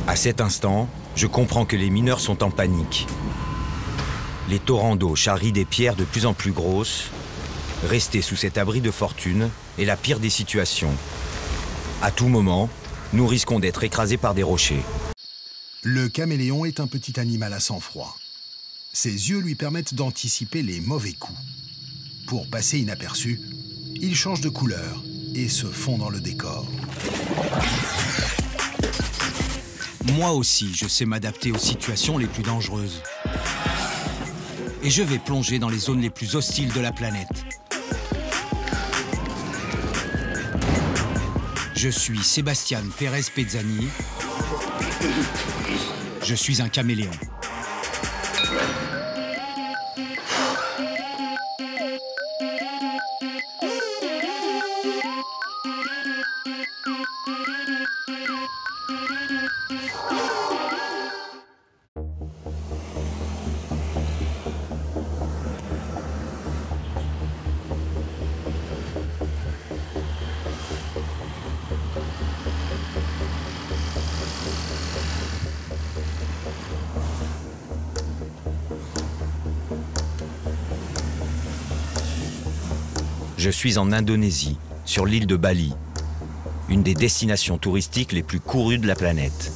À cet instant, je comprends que les mineurs sont en panique. Les torrents d'eau charrient des pierres de plus en plus grosses. Rester sous cet abri de fortune est la pire des situations. À tout moment, nous risquons d'être écrasés par des rochers. Le caméléon est un petit animal à sang-froid. Ses yeux lui permettent d'anticiper les mauvais coups. Pour passer inaperçu, il change de couleur et se fond dans le décor. Moi aussi, je sais m'adapter aux situations les plus dangereuses. Et je vais plonger dans les zones les plus hostiles de la planète. Je suis Sébastien Pérez Pezzani. Je suis un caméléon. Je suis en Indonésie, sur l'île de Bali, une des destinations touristiques les plus courues de la planète.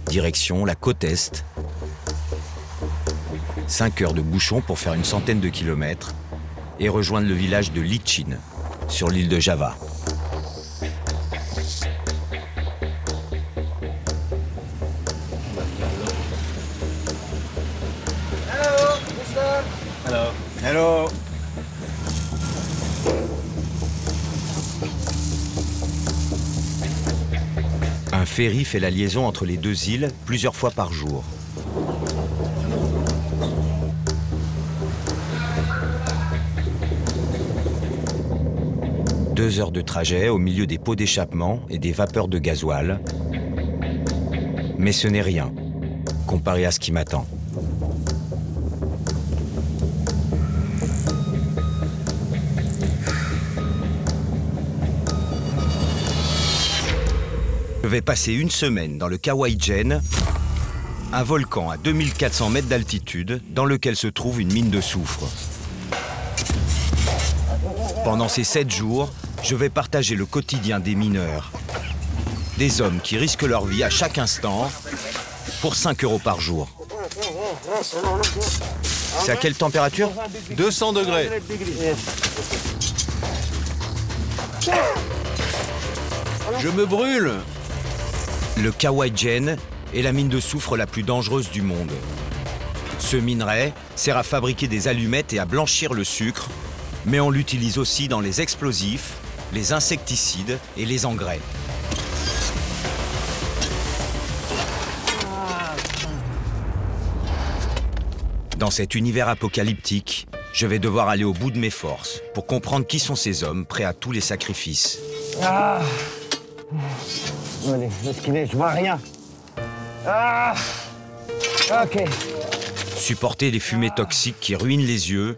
Direction la côte Est. 5 heures de bouchon pour faire une centaine de kilomètres et rejoindre le village de Licin, sur l'île de Java. Hello. Hello. Un ferry fait la liaison entre les deux îles plusieurs fois par jour. Deux heures de trajet au milieu des pots d'échappement et des vapeurs de gasoil. Mais ce n'est rien, comparé à ce qui m'attend. Je vais passer une semaine dans le Kawaïjen, un volcan à 2400 mètres d'altitude dans lequel se trouve une mine de soufre. Pendant ces 7 jours, je vais partager le quotidien des mineurs. Des hommes qui risquent leur vie à chaque instant pour 5 € par jour. C'est à quelle température? 200 degrés. Je me brûle. Le Kawaïjen est la mine de soufre la plus dangereuse du monde. Ce minerai sert à fabriquer des allumettes et à blanchir le sucre, mais on l'utilise aussi dans les explosifs, les insecticides et les engrais. Dans cet univers apocalyptique, je vais devoir aller au bout de mes forces pour comprendre qui sont ces hommes prêts à tous les sacrifices. Ah. Allez, je vois rien. Ah. Ok. Supporter les fumées toxiques qui ruinent les yeux,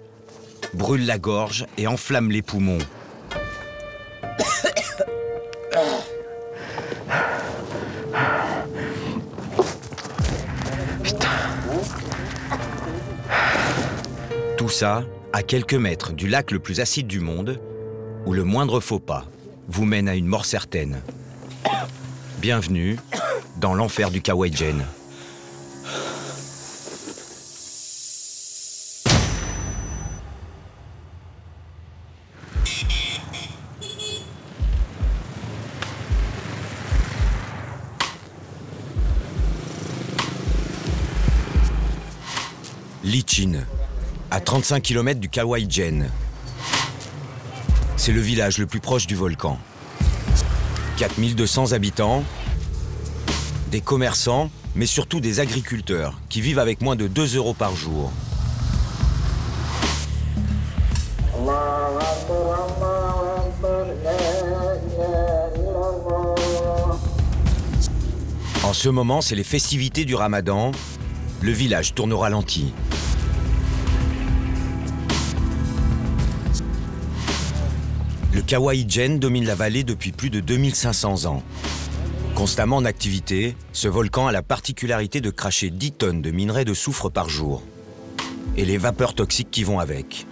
brûlent la gorge et enflamment les poumons. Putain. Tout ça à quelques mètres du lac le plus acide du monde, où le moindre faux pas vous mène à une mort certaine. Bienvenue dans l'enfer du Kawaïjen. Licin, à 35 km du Kawaïjen. C'est le village le plus proche du volcan. 4200 habitants, des commerçants, mais surtout des agriculteurs qui vivent avec moins de 2 € par jour. En ce moment, c'est les festivités du Ramadan. Le village tourne au ralenti. Le Kawaïjen domine la vallée depuis plus de 2500 ans. Constamment en activité, ce volcan a la particularité de cracher 10 tonnes de minerais de soufre par jour. Et les vapeurs toxiques qui vont avec.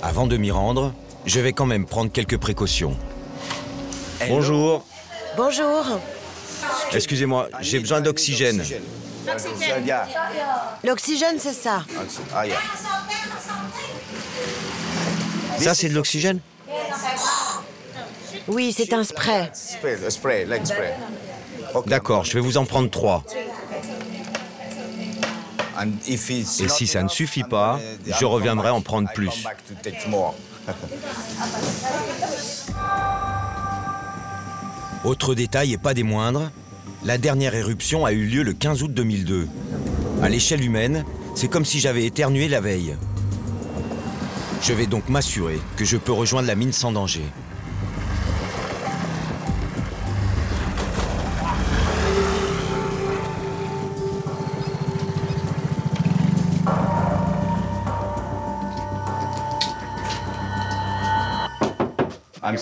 Avant de m'y rendre, je vais quand même prendre quelques précautions. Bonjour. Bonjour. Excusez-moi, j'ai besoin d'oxygène. L'oxygène, c'est ça. Ça, c'est de l'oxygène? Oui, c'est un spray. D'accord, je vais vous en prendre 3. Et si ça ne suffit pas, je reviendrai en prendre plus. Autre détail et pas des moindres, la dernière éruption a eu lieu le 15 août 2002. À l'échelle humaine, c'est comme si j'avais éternué la veille. Je vais donc m'assurer que je peux rejoindre la mine sans danger.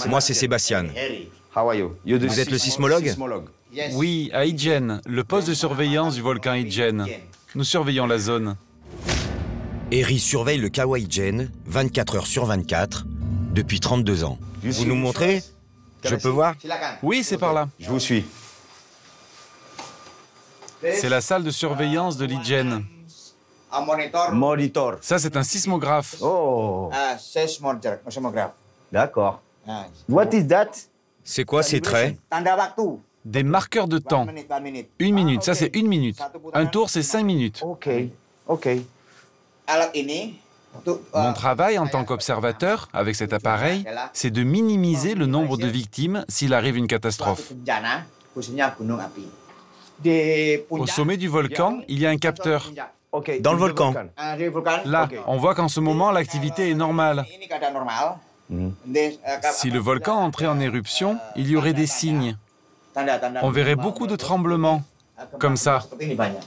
Moi, c'est Sébastien. Vous êtes le sismologue? Oui, à Ijen, le poste de surveillance du volcan Ijen. Nous surveillons la zone. Eri surveille le Kawaï-jen 24 heures sur 24 depuis 32 ans. Vous nous montrez? Je peux voir? Oui, c'est par là. Je vous suis. C'est la salle de surveillance de l'Ijen. Monitor. Ça, c'est un sismographe. Oh, Seismograph. d'accord. What is that? C'est quoi ces traits? Tanda waktu. Des marqueurs de temps. 1 minute, ça c'est 1 minute. Un tour, c'est 5 minutes. Ok, ok. Alat ini untuk Mon travail en tant qu'observateur, avec cet appareil, c'est de minimiser le nombre de victimes s'il arrive une catastrophe. bencana, khususnya gunung api. Di Au puncak, sommet du volcan, il y a un capteur. Ok. Dans le volcan. di vulkan, Là, on voit qu'en ce moment, l'activité est normale. ini keadaan normal. Si le volcan entrait en éruption, il y aurait des signes. Tanda-tanda On verrait beaucoup de tremblements, comme ça. seperti ini banyak.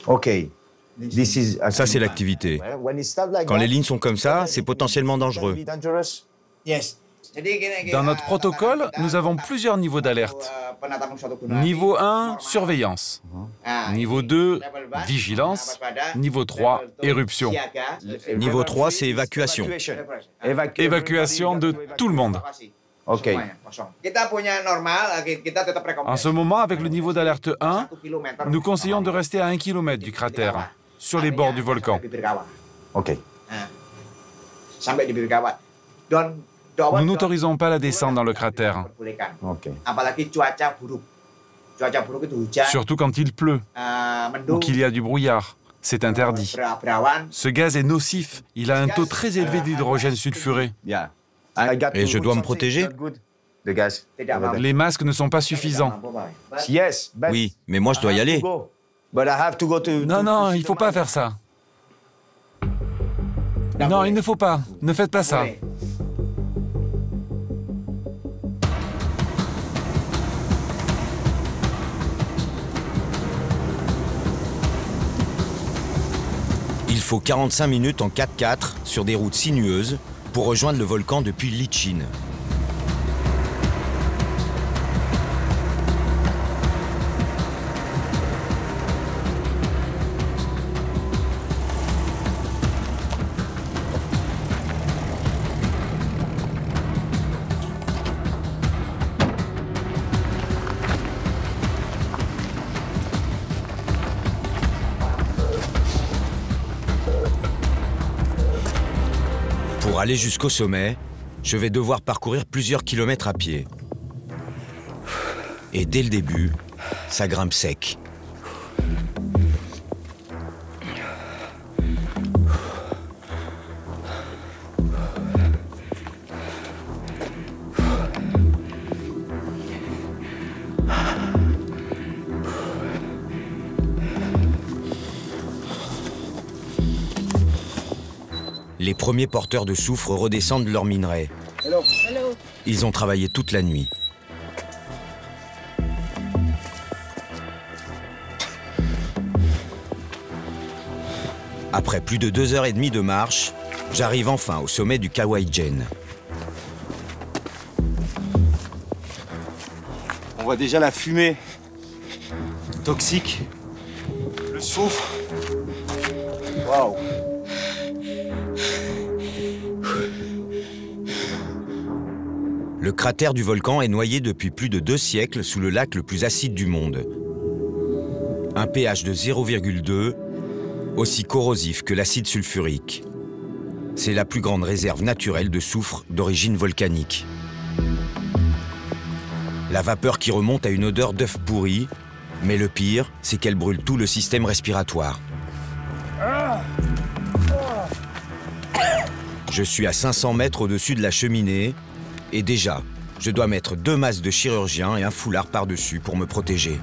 Ok. This is Ça, c'est l'activité. When it starts like Quand les that, lignes sont comme ça, c'est potentiellement dangereux. it can be dangerous. Yes. Jadi Dans notre protocole, nous avons plusieurs niveaux d'alerte. penatapan suatu gunung api. Niveau 1, surveillance. Nah, Niveau 2, vigilance. Niveau 3, éruption. siaga. Niveau 3, c'est évacuation. Évacuation de tout le monde. Ok. Semuanya kosong. Kita punya normal, kita tetap En ce rekomendasi. moment, avec le niveau d'alerte 1, 1 kilomètre. nous conseillons de rester à 1 km du cratère, sur les bords du volcan. Bibir kawah. Ok. Nah, sampai di bibir kawah. Nous n'autorisons pas la descente dans le cratère, Diperbolehkan. Ok. Apalagi cuaca buruk. Cuaca buruk itu hujan, surtout quand il pleut ou mendung, qu'il y a du brouillard. C'est interdit. berawan. Ce gaz est nocif. Il a un taux très élevé d'hydrogène sulfuré. Yeah. I got Et to je put dois me something protéger? not good. The gas. Tidak mampu. Les masques ne sont pas suffisants. Tidak mampu, Pak. Yes. But Oui, mais moi, je dois y I have to aller. go. But I have to go to. Non, non, il ne faut pas faire ça. Non, il ne faut pas. Ne faites pas ça. Boleh. Il faut 45 minutes en 4x4 sur des routes sinueuses pour rejoindre le volcan depuis Lichin. Pour aller jusqu'au sommet, je vais devoir parcourir plusieurs kilomètres à pied. Et dès le début, ça grimpe sec. Les premiers porteurs de soufre redescendent leurs minerais. Ils ont travaillé toute la nuit. Après plus de 2 heures et demie de marche, j'arrive enfin au sommet du Kawaï-jen. On voit déjà la fumée toxique, le soufre. Waouh! Le cratère du volcan est noyé depuis plus de 2 siècles sous le lac le plus acide du monde. Un pH de 0,2, aussi corrosif que l'acide sulfurique. C'est la plus grande réserve naturelle de soufre d'origine volcanique. La vapeur qui remonte a une odeur d'œuf pourri, mais le pire, c'est qu'elle brûle tout le système respiratoire. Je suis à 500 mètres au-dessus de la cheminée, et déjà, je dois mettre 2 masques de chirurgien et un foulard par-dessus pour me protéger.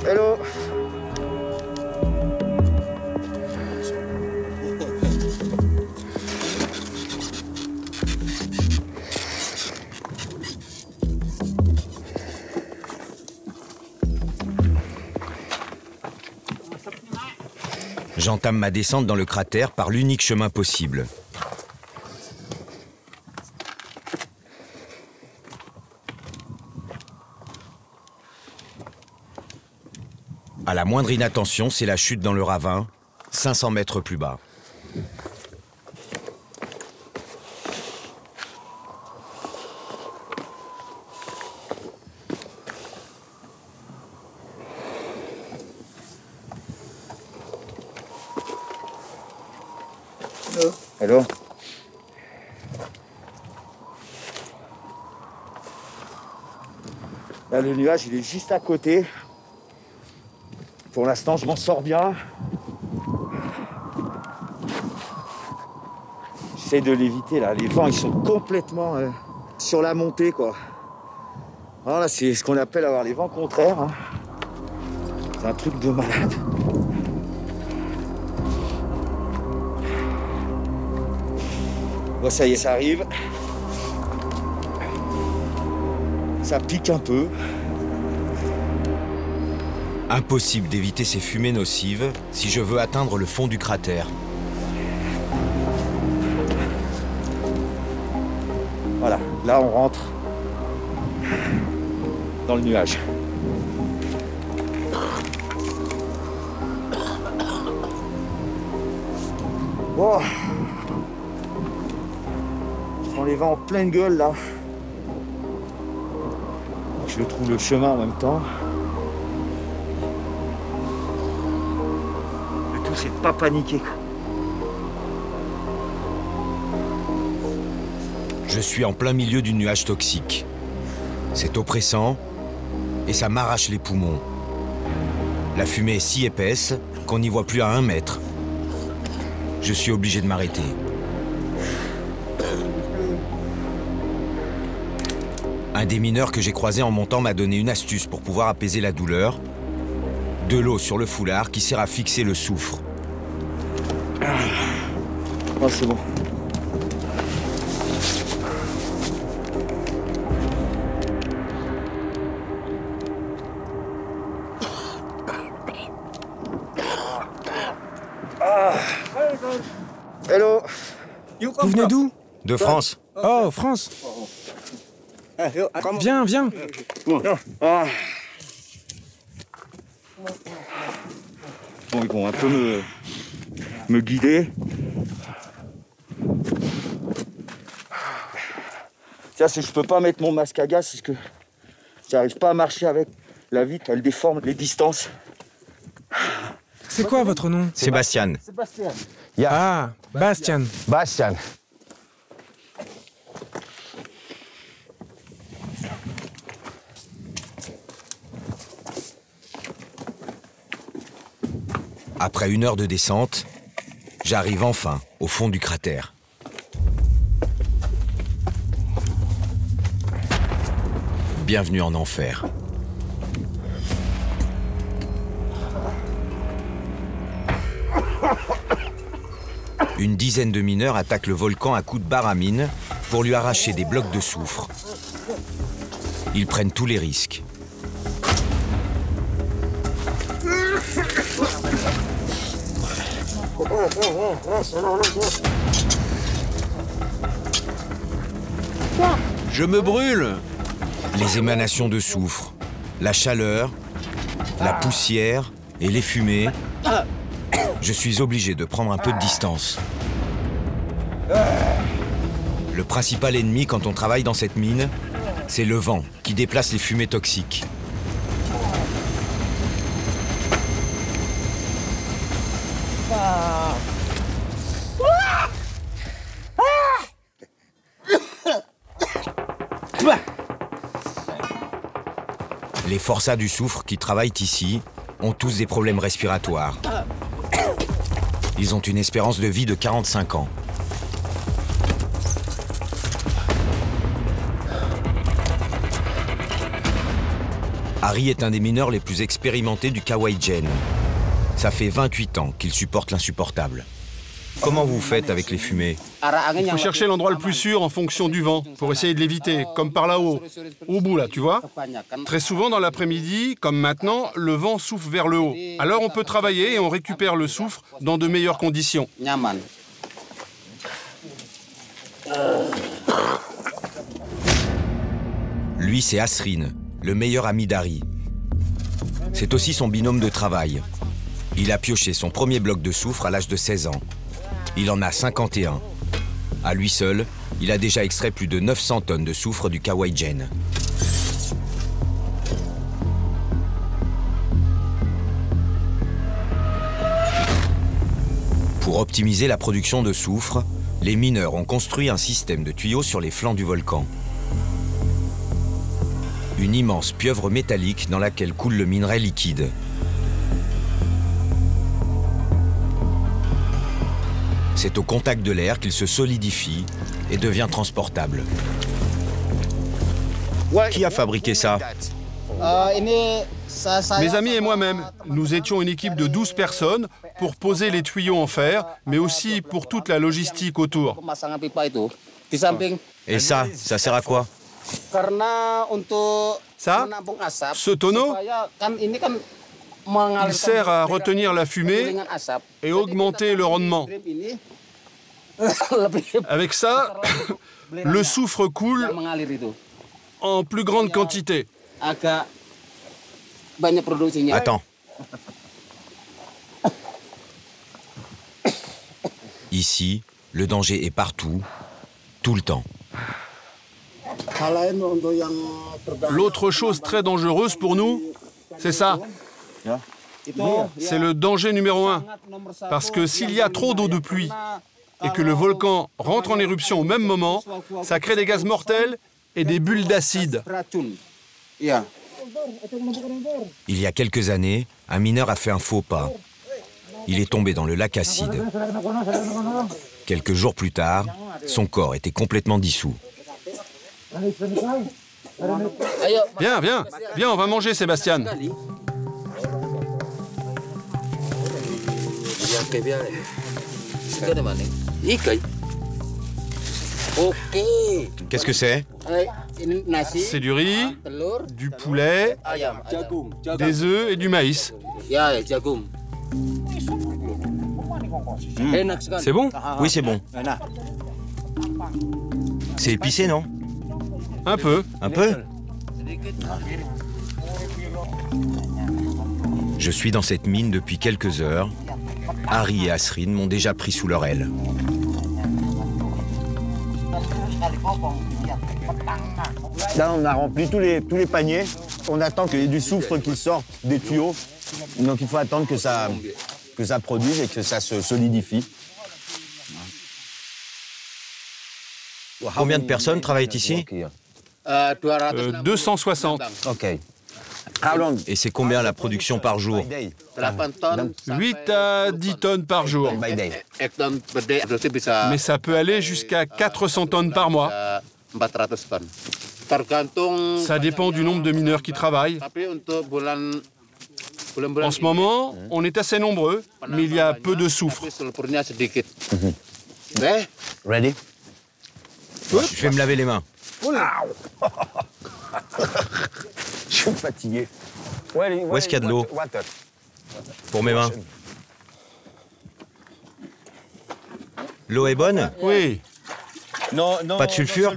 Hello! J'entame ma descente dans le cratère par l'unique chemin possible. À la moindre inattention, c'est la chute dans le ravin, 500 mètres plus bas. Hello? Là, le nuage, il est juste à côté. Pour l'instant, je m'en sors bien. J'essaie de l'éviter, là. Les vents, ils sont complètement sur la montée, quoi. Alors là, c'est ce qu'on appelle avoir les vents contraires. Hein. C'est un truc de malade. Bon, ça y est, ça arrive. Ça pique un peu. Impossible d'éviter ces fumées nocives si je veux atteindre le fond du cratère. Voilà, là on rentre dans le nuage. Oh. Je prends les vents en pleine gueule là. Je trouve le chemin en même temps. Le tout, c'est de pas paniquer. Je suis en plein milieu du nuage toxique. C'est oppressant et ça m'arrache les poumons. La fumée est si épaisse qu'on n'y voit plus à 1 mètre. Je suis obligé de m'arrêter. Un des mineurs que j'ai croisé en montant m'a donné une astuce pour pouvoir apaiser la douleur. De l'eau sur le foulard qui sert à fixer le soufre. Oh, c'est bon. Hello. Vous venez d'où? De France. Oh, France. Viens, viens. Ah. Bon, ils vont un peu me guider. Tiens, si je peux pas mettre mon masque à gaz, c'est que j'arrive pas à marcher avec la vitre, elle déforme les distances. C'est quoi votre nom? Sébastien. Sébastien. Ah, Bastian. Bastian. Après 1 heure de descente, j'arrive enfin au fond du cratère. Bienvenue en enfer. Une dizaine de mineurs attaquent le volcan à coups de baramine pour lui arracher des blocs de soufre. Ils prennent tous les risques. Je me brûle! Les émanations de soufre, la chaleur, la poussière et les fumées. Je suis obligé de prendre un peu de distance. Le principal ennemi quand on travaille dans cette mine, c'est le vent qui déplace les fumées toxiques. Les forçats du soufre qui travaillent ici ont tous des problèmes respiratoires. Ils ont une espérance de vie de 45 ans. Harry est un des mineurs les plus expérimentés du Kawaï-jen. Ça fait 28 ans qu'il supporte l'insupportable. Comment vous faites avec les fumées? Il faut chercher l'endroit le plus sûr en fonction du vent, pour essayer de l'éviter, comme par là-haut, au bout là, tu vois. Très souvent dans l'après-midi, comme maintenant, le vent souffle vers le haut. Alors on peut travailler et on récupère le soufre dans de meilleures conditions. Lui, c'est Asrin, le meilleur ami d'Harry. C'est aussi son binôme de travail. Il a pioché son premier bloc de soufre à l'âge de 16 ans. Il en a 51. À lui seul, il a déjà extrait plus de 900 tonnes de soufre du Kawaï-jen. Pour optimiser la production de soufre, les mineurs ont construit un système de tuyaux sur les flancs du volcan. Une immense pieuvre métallique dans laquelle coule le minerai liquide. C'est au contact de l'air qu'il se solidifie et devient transportable. Qui a fabriqué ça? Mes amis et moi-même, nous étions une équipe de 12 personnes pour poser les tuyaux en fer, mais aussi pour toute la logistique autour. Et ça sert à quoi? Ça, ce tonneau, il sert à retenir la fumée et augmenter le rendement. Avec ça, le soufre coule en plus grande quantité. Attends. Ici, le danger est partout, tout le temps. L'autre chose très dangereuse pour nous, c'est ça. C'est le danger numéro 1. Parce que s'il y a trop d'eau de pluie et que le volcan rentre en éruption au même moment, ça crée des gaz mortels et des bulles d'acide. Il y a quelques années, un mineur a fait un faux pas. Il est tombé dans le lac acide. Quelques jours plus tard, son corps était complètement dissous. Viens, viens, viens, on va manger, Sébastien. Qu'est-ce que c'est? C'est du riz, du poulet, des œufs et du maïs. C'est bon? Oui, c'est bon. C'est épicé, non? Un peu. Un peu? Je suis dans cette mine depuis quelques heures. Harry et Asrin m'ont déjà pris sous leur aile. Là, on a rempli tous les paniers. On attend qu'il y ait du soufre qui sorte des tuyaux. Donc il faut attendre que ça produise et que ça se solidifie. Combien de personnes travaillent ici? 260. OK. Et c'est combien la production par jour? 8 à 10 tonnes par jour. Mais ça peut aller jusqu'à 400 tonnes par mois. Ça dépend du nombre de mineurs qui travaillent. En ce moment, on est assez nombreux, mais il y a peu de soufre. Ready? Je vais me laver les mains. Je suis fatigué. Où est-ce qu'il y a de l'eau? Pour mes mains. L'eau est bonne? Oui. Pas de sulfure?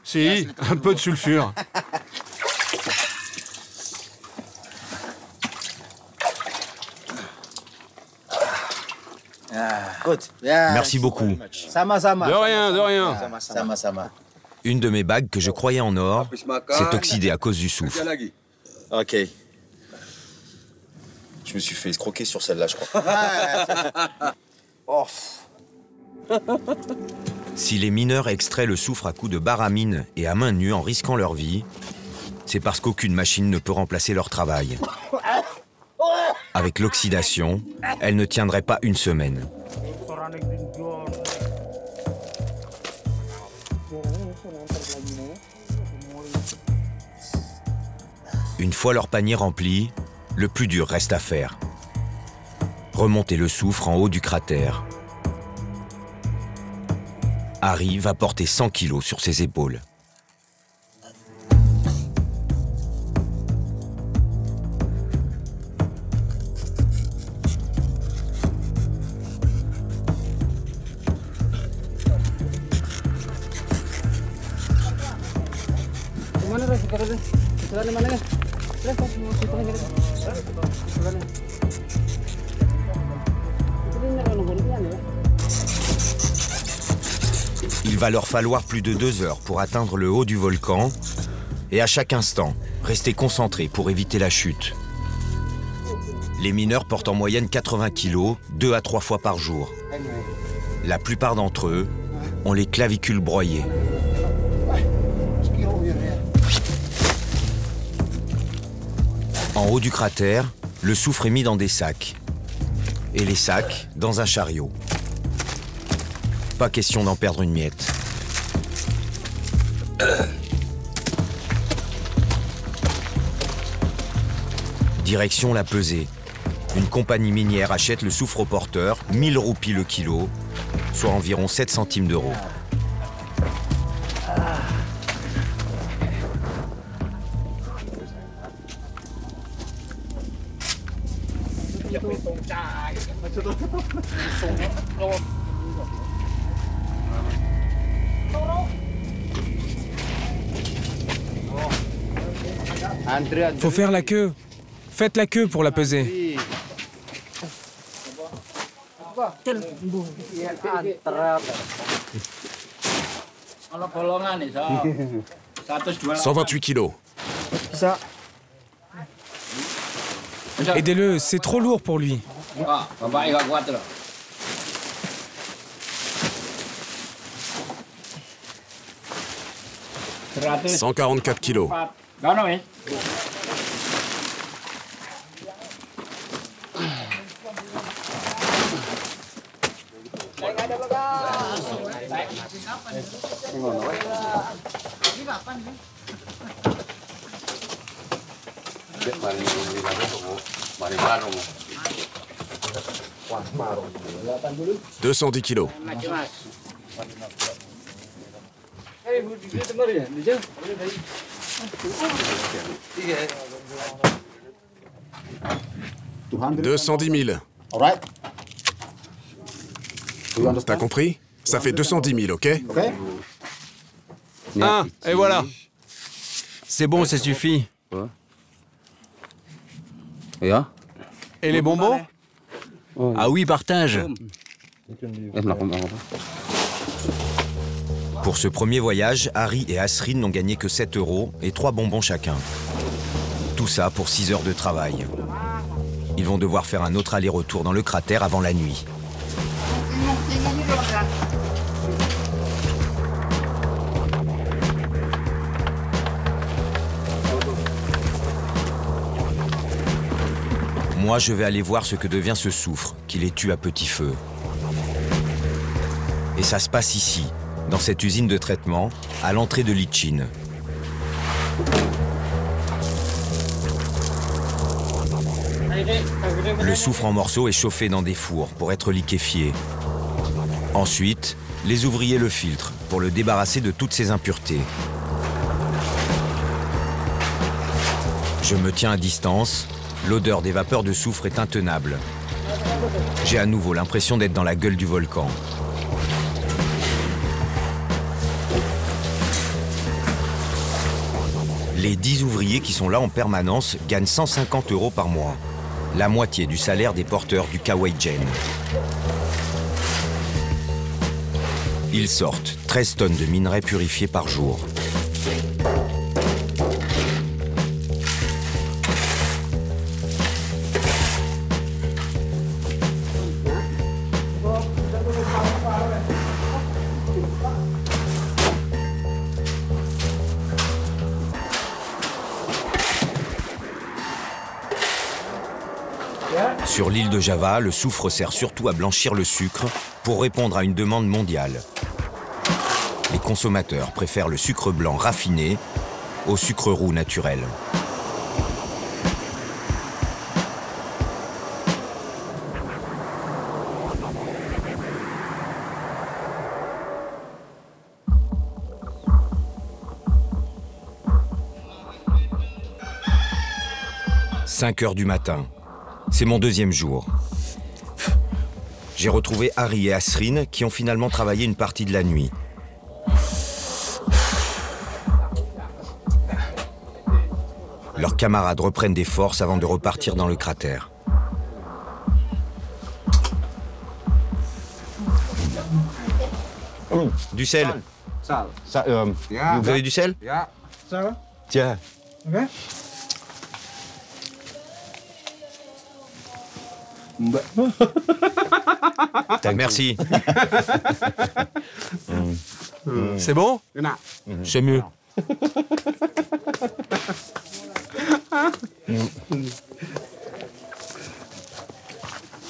Si, un peu de sulfure. Merci beaucoup. De rien, de rien. Une de mes bagues que je croyais en or s'est oxydée à cause du soufre. Ok. Je me suis fait escroquer sur celle-là, je crois. Oh. Si les mineurs extraient le soufre à coups de baramine et à main nue en risquant leur vie, c'est parce qu'aucune machine ne peut remplacer leur travail. Avec l'oxydation, elle ne tiendrait pas une semaine. Une fois leur panier rempli, le plus dur reste à faire. Remonter le soufre en haut du cratère. Harry va porter 100 kilos sur ses épaules. Il va leur falloir plus de 2 heures pour atteindre le haut du volcan et à chaque instant, rester concentrés pour éviter la chute. Les mineurs portent en moyenne 80 kilos, 2 à 3 fois par jour. La plupart d'entre eux ont les clavicules broyées. En haut du cratère, le soufre est mis dans des sacs. Et les sacs dans un chariot. Pas question d'en perdre une miette. Direction la pesée. Une compagnie minière achète le soufre au porteur, 1000 roupies le kilo, soit environ 7 centimes d'euros. Faut faire la queue. Faites la queue pour la peser. « 128 kilos. Aidez-le, c'est trop lourd pour lui. 144 kilos. « 210 kilos. » 210 000. T'as compris? Ça fait 210 000, ok? Ah, et voilà. C'est bon, ça suffit. Et les bonbons? Ah oui, partage. Pour ce premier voyage, Harry et Asrin n'ont gagné que 7 € et 3 bonbons chacun. Tout ça pour 6 heures de travail. Ils vont devoir faire un autre aller-retour dans le cratère avant la nuit. Moi, je vais aller voir ce que devient ce soufre qui les tue à petit feu. Et ça se passe ici, dans cette usine de traitement, à l'entrée de Litchin. Le soufre en morceaux est chauffé dans des fours pour être liquéfié. Ensuite, les ouvriers le filtrent pour le débarrasser de toutes ses impuretés. Je me tiens à distance, l'odeur des vapeurs de soufre est intenable. J'ai à nouveau l'impression d'être dans la gueule du volcan. Les 10 ouvriers qui sont là en permanence gagnent 150 € par mois, la moitié du salaire des porteurs du Kawaïdjen. Ils sortent 13 tonnes de minerais purifiés par jour. Sur l'île de Java, le soufre sert surtout à blanchir le sucre pour répondre à une demande mondiale. Les consommateurs préfèrent le sucre blanc raffiné au sucre roux naturel. « 5 heures du matin. C'est mon deuxième jour. J'ai retrouvé Harry et Asrine qui ont finalement travaillé une partie de la nuit. Leurs camarades reprennent des forces avant de repartir dans le cratère. Du sel. Vous avez du sel? Tiens. Merci. C'est bon? C'est mieux.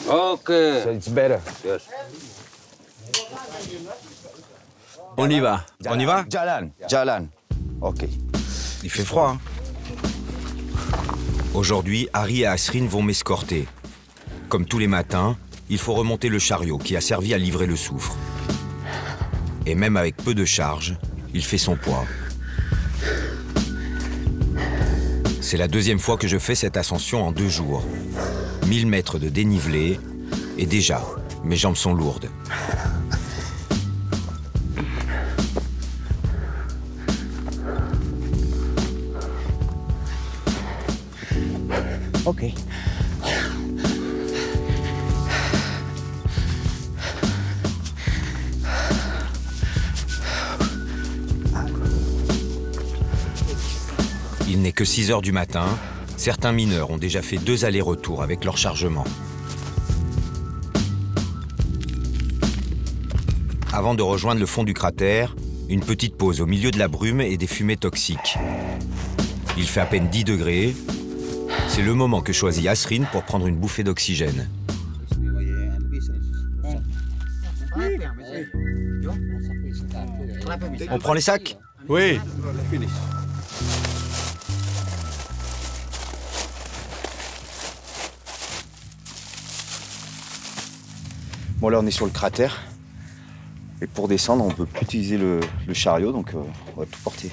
Ok. On y va. On y va? Jalan. Ok. Il fait froid. Aujourd'hui, Harry et Asrine vont m'escorter. Comme tous les matins, il faut remonter le chariot qui a servi à livrer le soufre. Et même avec peu de charge, il fait son poids. C'est la deuxième fois que je fais cette ascension en 2 jours. 1000 mètres de dénivelé, et déjà, mes jambes sont lourdes. Ok. Il n'est que 6 heures du matin. Certains mineurs ont déjà fait 2 allers-retours avec leur chargement. Avant de rejoindre le fond du cratère, une petite pause au milieu de la brume et des fumées toxiques. Il fait à peine 10 degrés. C'est le moment que choisit Asrine pour prendre une bouffée d'oxygène. On prend les sacs? Oui. Bon, là, on est sur le cratère. Et pour descendre, on peut plus utiliser le chariot, donc on va tout porter.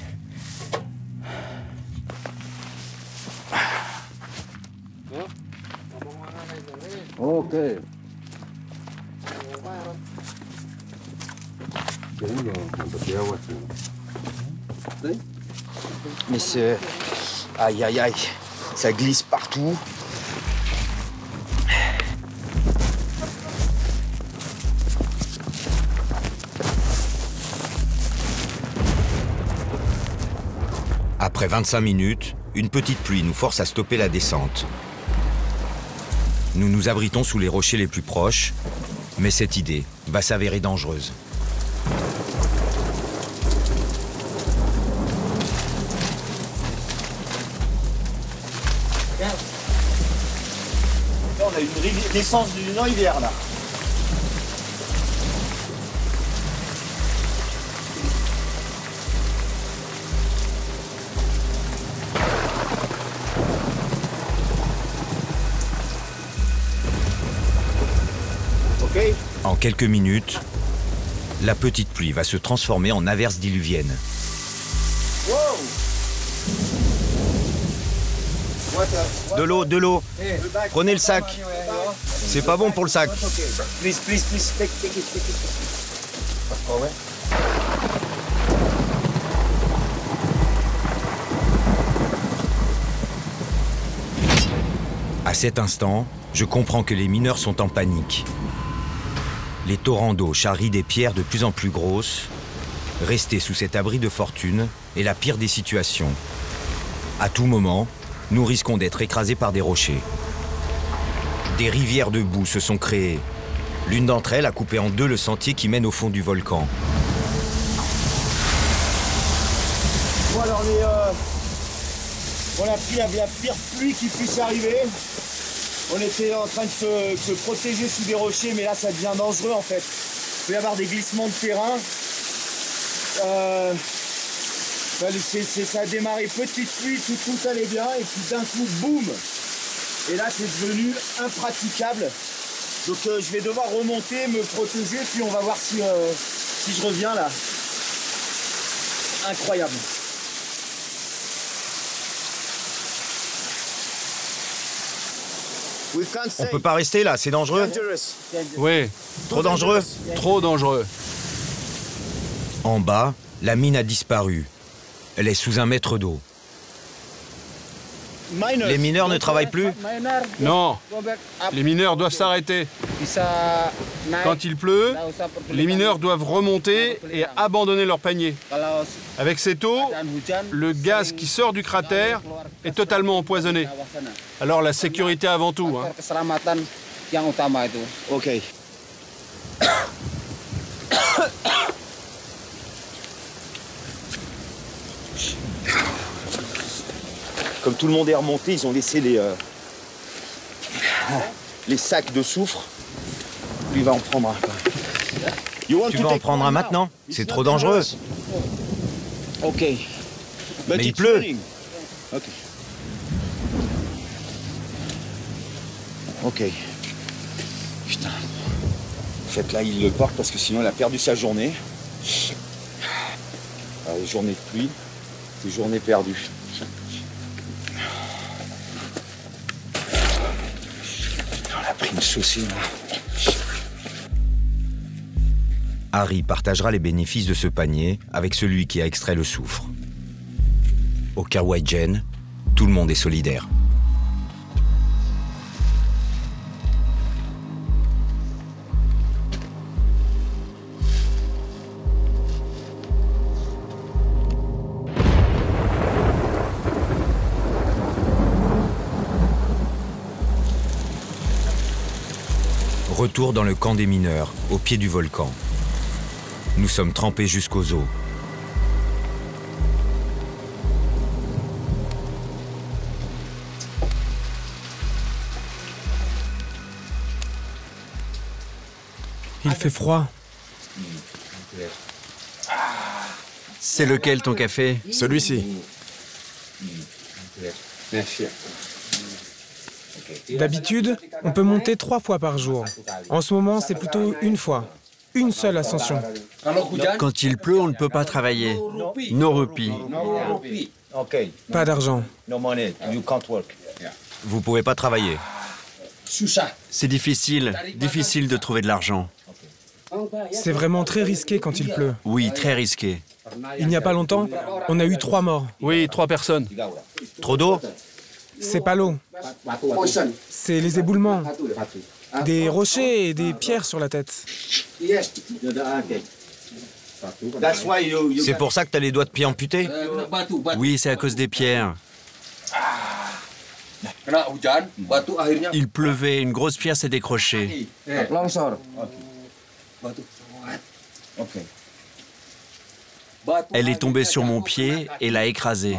Ok. Mais c'est... Aïe, aïe, aïe. Ça glisse partout. Après 25 minutes, une petite pluie nous force à stopper la descente. Nous nous abritons sous les rochers les plus proches, mais cette idée va s'avérer dangereuse. Là, on a une naissance d'une rivière, là. En quelques minutes, la petite pluie va se transformer en averse diluvienne. Wow. De l'eau, de l'eau. Prenez le sac. C'est pas bon pour le sac. Please, take it. À cet instant, je comprends que les mineurs sont en panique. Les torrents d'eau charrient des pierres de plus en plus grosses. Rester sous cet abri de fortune est la pire des situations. À tout moment, nous risquons d'être écrasés par des rochers. Des rivières de boue se sont créées. L'une d'entre elles a coupé en deux le sentier qui mène au fond du volcan. Bon alors on a pris la pire pluie qui puisse arriver. On était en train de se protéger sous des rochers, mais là ça devient dangereux en fait. Il peut y avoir des glissements de terrain. Ça a démarré petite pluie, tout allait bien, et puis d'un coup, boum! Et là c'est devenu impraticable. Donc je vais devoir remonter, me protéger, puis on va voir si je reviens là. Incroyable. On peut pas rester là, c'est dangereux. Oui. Trop dangereux. Trop dangereux. En bas, la mine a disparu. Elle est sous 1 mètre d'eau. Les mineurs ne travaillent plus? Non. Les mineurs doivent s'arrêter. Quand il pleut, les mineurs doivent remonter et abandonner leur panier. Avec cette eau, le gaz qui sort du cratère est totalement empoisonné. Alors la sécurité avant tout. Ok. Comme tout le monde est remonté, ils ont laissé les sacs de soufre. Lui va en prendre un. Tu vas en prendre un maintenant? C'est trop dangereux. Ok. Mais il pleut. Ok. Ok. Putain. En fait, là, il le porte parce que sinon, il a perdu sa journée. Les journées de pluie, des journées perdues. On a pris une saucine. Harry partagera les bénéfices de ce panier avec celui qui a extrait le soufre. Au Kawaii-Jen, tout le monde est solidaire. Retour dans le camp des mineurs, au pied du volcan. Nous sommes trempés jusqu'aux os. Il fait froid. C'est lequel ton café? Celui-ci. D'habitude, on peut monter 3 fois par jour. En ce moment, c'est plutôt 1 fois. Une seule ascension. Quand il pleut, on ne peut pas travailler. No roupies. Pas d'argent. Vous pouvez pas travailler. C'est difficile de trouver de l'argent. C'est vraiment très risqué quand il pleut. Oui, très risqué. Il n'y a pas longtemps, on a eu 3 morts. Oui, 3 personnes. Trop d'eau? C'est pas l'eau. C'est les éboulements. Des rochers et des pierres sur la tête. C'est pour ça que t'as les doigts de pied amputés? Oui, c'est à cause des pierres. Il pleuvait, une grosse pierre s'est décrochée. Elle est tombée sur mon pied et l'a écrasé.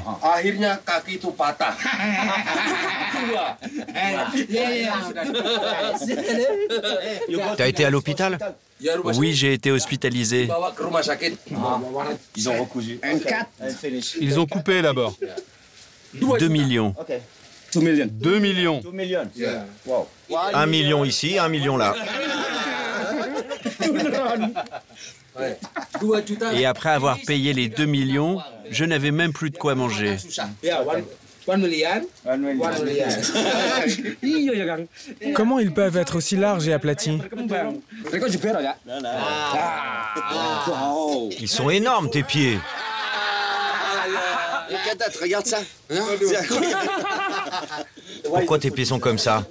T'as été à l'hôpital? Oui, j'ai été hospitalisé. Ils ont recousu. Ils ont coupé d'abord. 2 millions. 2 millions. 1 million ici, 1 million là. Et après avoir payé les 2 millions, je n'avais même plus de quoi manger. Comment ils peuvent être aussi larges et aplatis? Ils sont énormes, tes pieds. Regarde ça. Pourquoi tes pieds sont comme ça?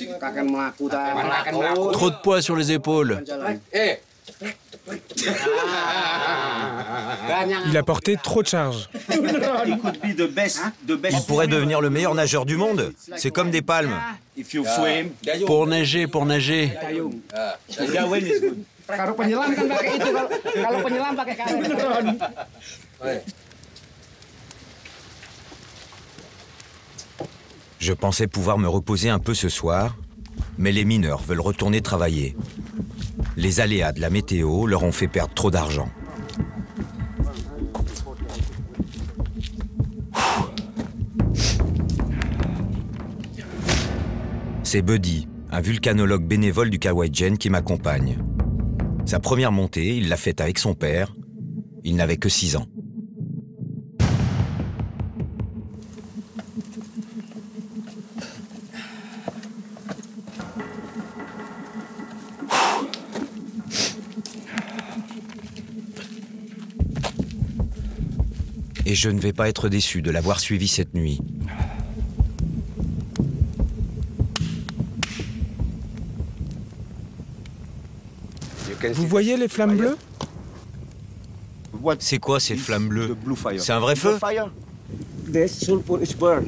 Trop de poids sur les épaules. Il a porté trop de charge. Il pourrait devenir le meilleur nageur du monde. C'est comme des palmes. Pour nager, pour nager. Je pensais pouvoir me reposer un peu ce soir, mais les mineurs veulent retourner travailler. Les aléas de la météo leur ont fait perdre trop d'argent. C'est Buddy, un vulcanologue bénévole du Kawaïdjen qui m'accompagne. Sa première montée, il l'a faite avec son père. Il n'avait que 6 ans. Et je ne vais pas être déçu de l'avoir suivi cette nuit. Vous voyez les flammes bleues? C'est quoi ces flammes bleues? C'est un vrai feu?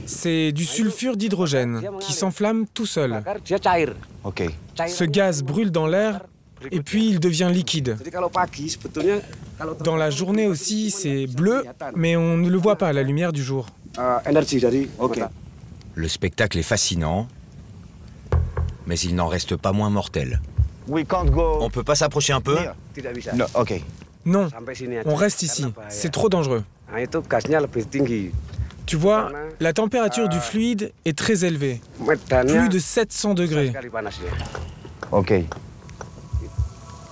C'est du sulfure d'hydrogène qui s'enflamme tout seul. Ce gaz brûle dans l'air et puis il devient liquide. Dans la journée aussi, c'est bleu, mais on ne le voit pas à la lumière du jour. Le spectacle est fascinant, mais il n'en reste pas moins mortel. On peut pas s'approcher un peu? Non, on reste ici. C'est trop dangereux. Tu vois, la température du fluide est très élevée. Plus de 700 degrés.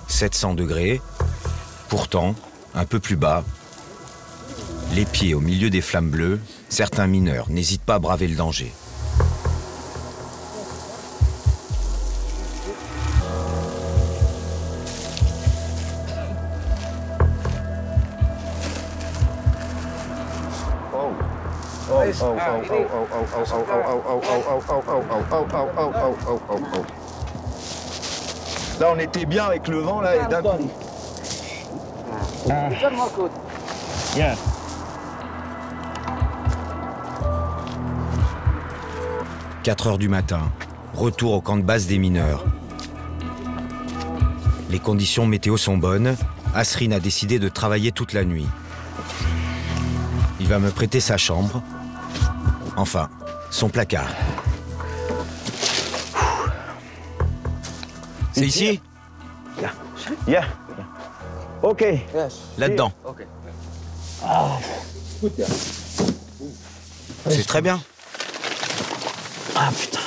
700 degrés. Pourtant, un peu plus bas, les pieds au milieu des flammes bleues, certains mineurs n'hésitent pas à braver le danger. Là, on était bien avec le vent, là, et d'un coup... 4 heures du matin, retour au camp de base des mineurs. Les conditions météo sont bonnes. Asrine a décidé de travailler toute la nuit. Il va me prêter sa chambre. Enfin, son placard. C'est ici? Ok. Là-dedans. C'est très bien. Ah putain.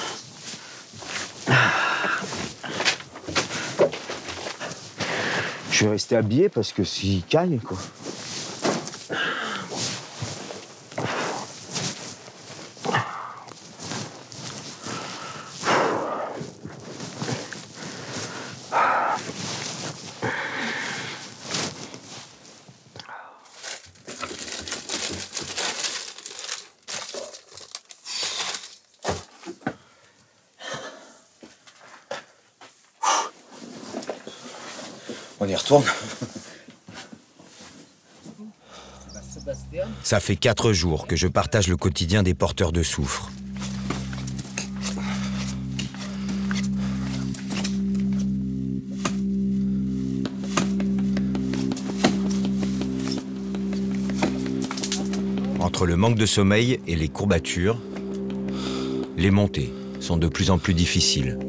Je vais rester habillé parce que s'il caille, quoi. On y retourne. Ça fait 4 jours que je partage le quotidien des porteurs de soufre. Entre le manque de sommeil et les courbatures, les montées sont de plus en plus difficiles.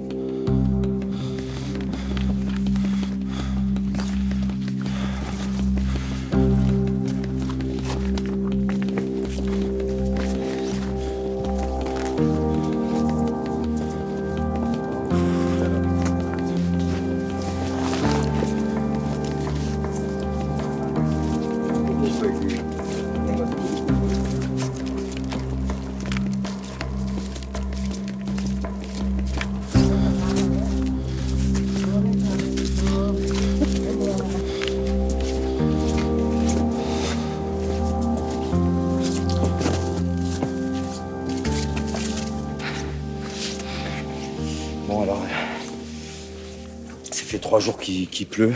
fait 3 jours qu'il pleut.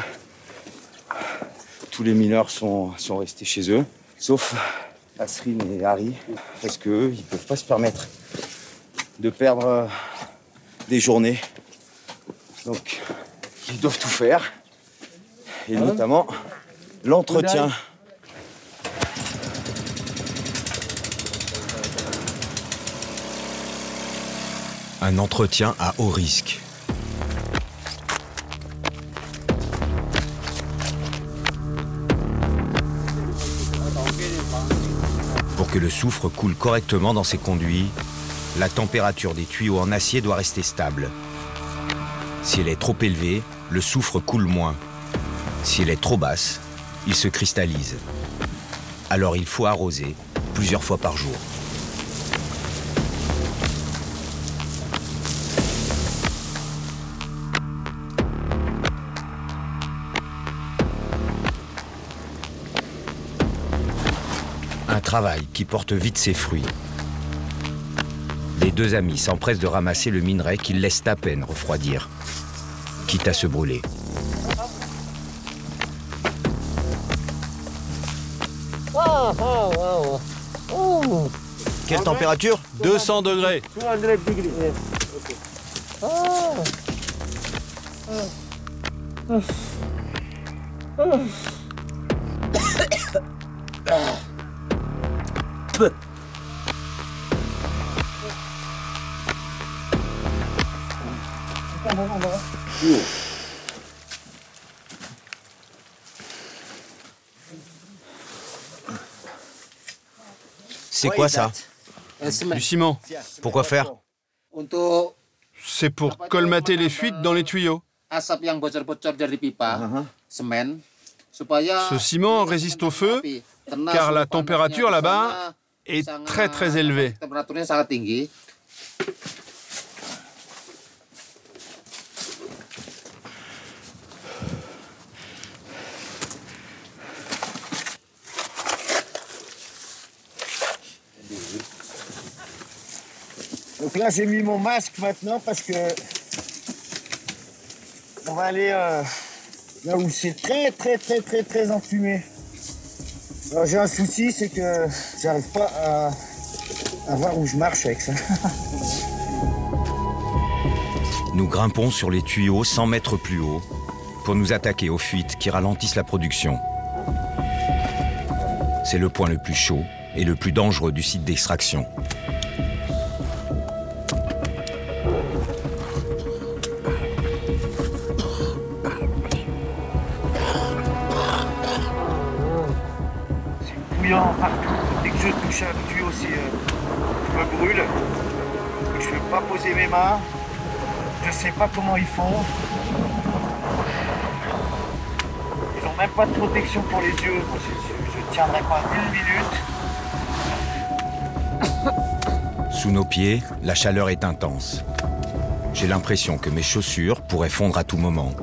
Tous les mineurs sont restés chez eux, sauf Asrine et Harry, parce qu'eux, ils ne peuvent pas se permettre de perdre des journées. Donc, ils doivent tout faire, et notamment l'entretien. Un entretien à haut risque. Pour que le soufre coule correctement dans ses conduits, la température des tuyaux en acier doit rester stable. Si elle est trop élevée, le soufre coule moins. Si elle est trop basse, il se cristallise. Alors il faut arroser plusieurs fois par jour. Un travail qui porte vite ses fruits. Les deux amis s'empressent de ramasser le minerai qu'ils laissent à peine refroidir, quitte à se brûler. Quelle température? 200 degrés. C'est quoi ça? Du ciment. Pourquoi faire? C'est pour colmater les fuites dans les tuyaux. Ce ciment résiste au feu, car la température là-bas est très très élevée. Donc là, j'ai mis mon masque maintenant parce que on va aller là où c'est très enfumé. Alors j'ai un souci, c'est que j'arrive pas à voir où je marche avec ça. Nous grimpons sur les tuyaux 100 mètres plus haut pour nous attaquer aux fuites qui ralentissent la production. C'est le point le plus chaud et le plus dangereux du site d'extraction. Partout. Dès que je touche un tuyau, je me brûle. Je ne peux pas poser mes mains. Je ne sais pas comment ils font. Ils n'ont même pas de protection pour les yeux. Je ne tiendrai pas une minute. Sous nos pieds, la chaleur est intense. J'ai l'impression que mes chaussures pourraient fondre à tout moment.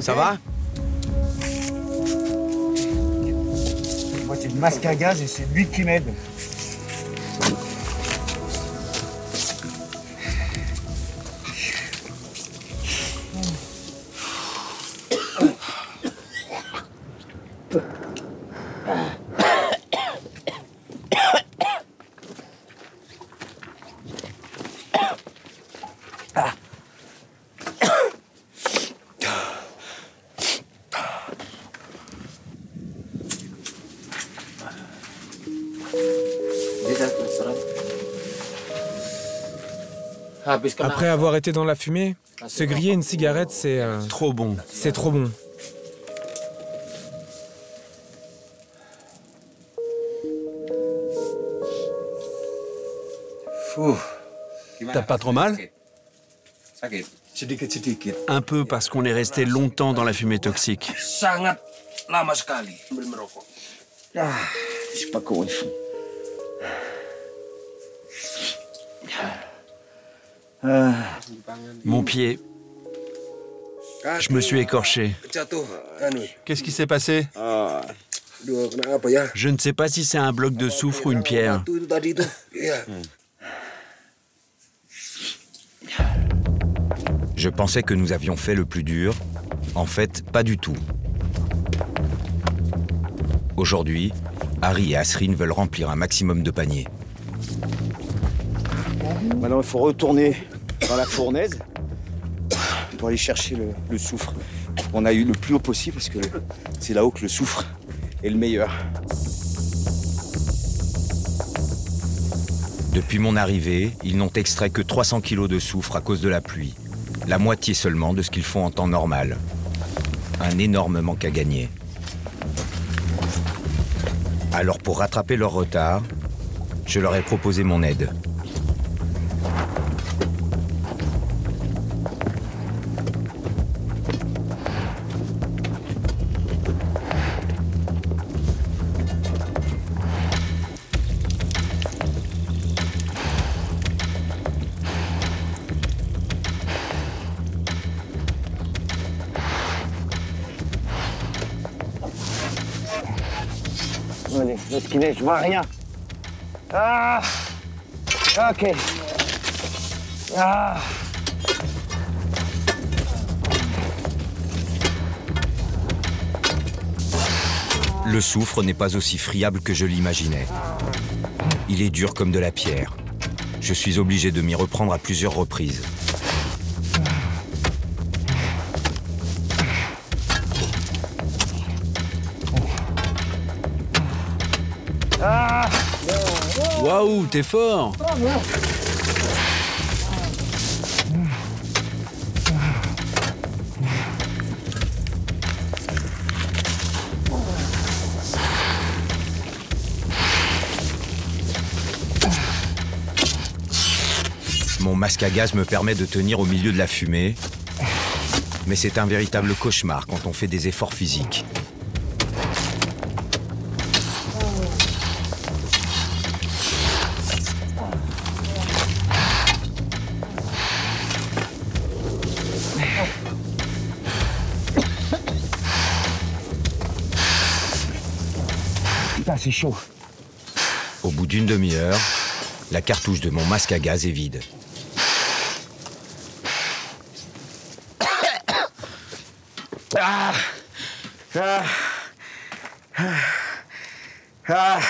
Ça va? Moi j'ai le masque à gaz et c'est lui qui m'aide. Après avoir été dans la fumée, se griller une cigarette, c'est... Trop bon. C'est trop bon. T'as pas trop mal? Un peu parce qu'on est resté longtemps dans la fumée toxique. Je sais pas comment ils font. Mon pied. Je me suis écorché. Qu'est-ce qui s'est passé? Je ne sais pas si c'est un bloc de soufre ou une pierre. Je pensais que nous avions fait le plus dur. En fait, pas du tout. Aujourd'hui, Harry et Asreen veulent remplir un maximum de paniers. Maintenant, il faut retourner dans la fournaise pour aller chercher le soufre. On a eu le plus haut possible parce que c'est là-haut que le soufre est le meilleur. Depuis mon arrivée, ils n'ont extrait que 300 kilos de soufre à cause de la pluie. La moitié seulement de ce qu'ils font en temps normal. Un énorme manque à gagner. Alors pour rattraper leur retard, je leur ai proposé mon aide. Allez, le skinet, je vois rien. Ah, ok. Ah. Le soufre n'est pas aussi friable que je l'imaginais. Il est dur comme de la pierre. Je suis obligé de m'y reprendre à plusieurs reprises. Waouh, t'es fort! Mon masque à gaz me permet de tenir au milieu de la fumée, mais c'est un véritable cauchemar quand on fait des efforts physiques. Putain, c'est chaud. Au bout d'une demi-heure, la cartouche de mon masque à gaz est vide. Ah. Ah. Ah.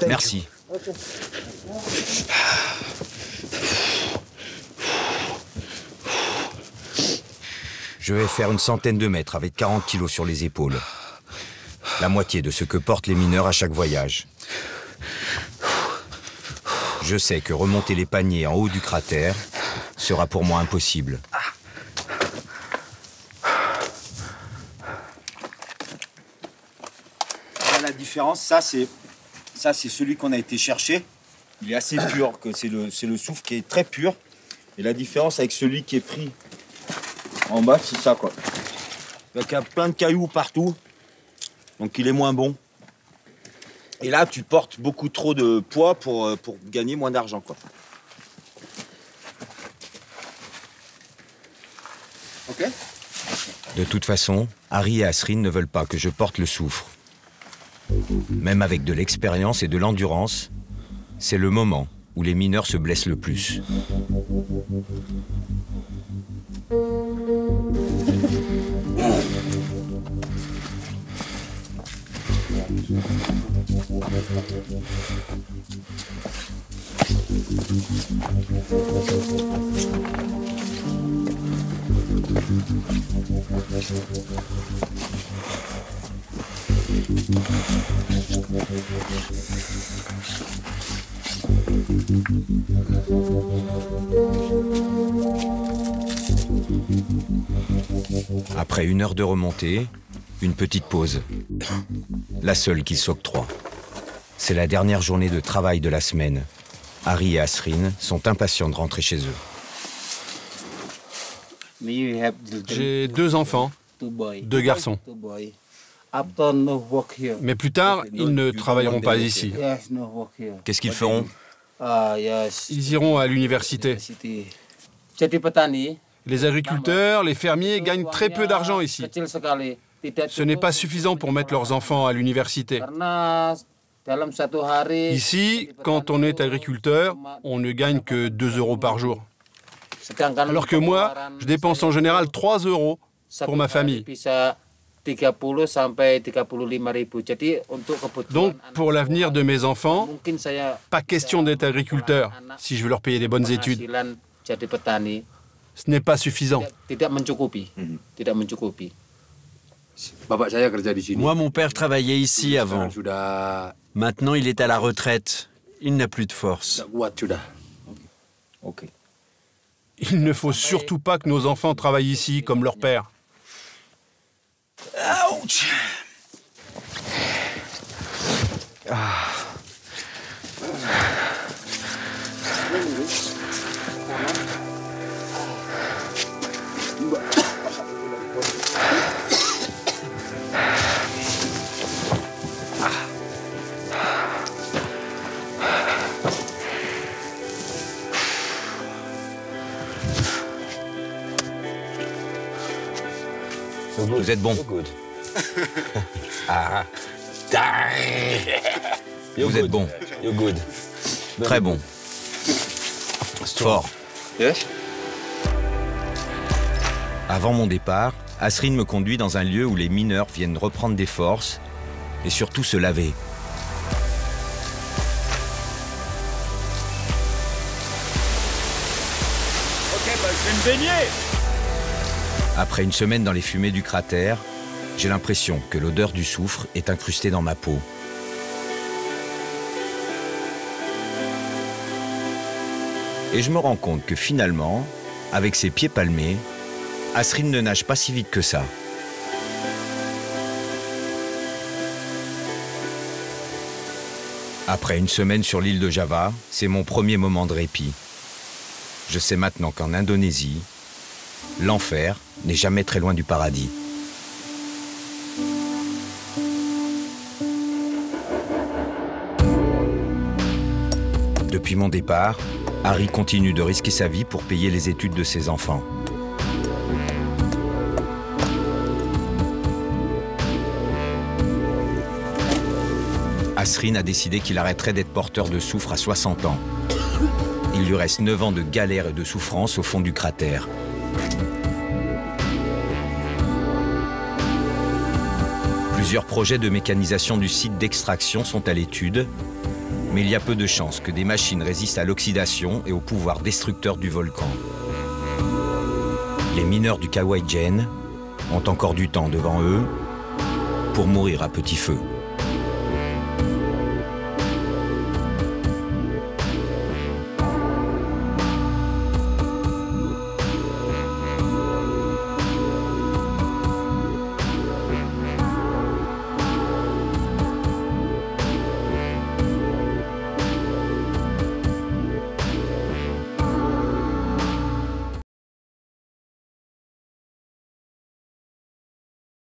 Merci. Je vais faire une centaine de mètres avec 40 kilos sur les épaules. La moitié de ce que portent les mineurs à chaque voyage. Je sais que remonter les paniers en haut du cratère sera pour moi impossible. La différence, ça c'est celui qu'on a été chercher. Il est assez pur, que c'est le soufre qui est très pur. Et la différence avec celui qui est pris en bas, c'est ça quoi. Il y a plein de cailloux partout, donc il est moins bon. Et là, tu portes beaucoup trop de poids pour gagner moins d'argent quoi. Ok. De toute façon, Harry et Asreen ne veulent pas que je porte le soufre. Même avec de l'expérience et de l'endurance, c'est le moment où les mineurs se blessent le plus. Après 1 heure de remontée, une petite pause. La seule qu'il s'octroie. C'est la dernière journée de travail de la semaine. Harry et Asrin sont impatients de rentrer chez eux. J'ai 2 enfants, 2 garçons. Mais plus tard, ils ne travailleront pas ici. Qu'est-ce qu'ils feront? Ils iront à l'université. Les agriculteurs, les fermiers gagnent très peu d'argent ici. Ce n'est pas suffisant pour mettre leurs enfants à l'université. Ici, quand on est agriculteur, on ne gagne que 2 € par jour. Alors que moi, je dépense en général 3 € pour ma famille. Donc, pour l'avenir de mes enfants, pas question d'être agriculteur si je veux leur payer des bonnes études. Ce n'est pas suffisant. Moi, mon père travaillait ici avant. Maintenant, il est à la retraite. Il n'a plus de force. Il ne faut surtout pas que nos enfants travaillent ici comme leur père. Ouch. Vous êtes bon. Vous êtes bon. Très bon. Fort. Avant mon départ, Asrin me conduit dans un lieu où les mineurs viennent reprendre des forces et surtout se laver. Ok, je vais me baigner. Après une semaine dans les fumées du cratère, j'ai l'impression que l'odeur du soufre est incrustée dans ma peau. Et je me rends compte que finalement, avec ses pieds palmés, Asrin ne nage pas si vite que ça. Après une semaine sur l'île de Java, c'est mon premier moment de répit. Je sais maintenant qu'en Indonésie, l'enfer n'est jamais très loin du paradis. Depuis mon départ, Harry continue de risquer sa vie pour payer les études de ses enfants. Asrin a décidé qu'il arrêterait d'être porteur de soufre à 60 ans. Il lui reste 9 ans de galère et de souffrance au fond du cratère. Plusieurs projets de mécanisation du site d'extraction sont à l'étude, mais il y a peu de chances que des machines résistent à l'oxydation et au pouvoir destructeur du volcan. Les mineurs du Kawaijen ont encore du temps devant eux pour mourir à petit feu.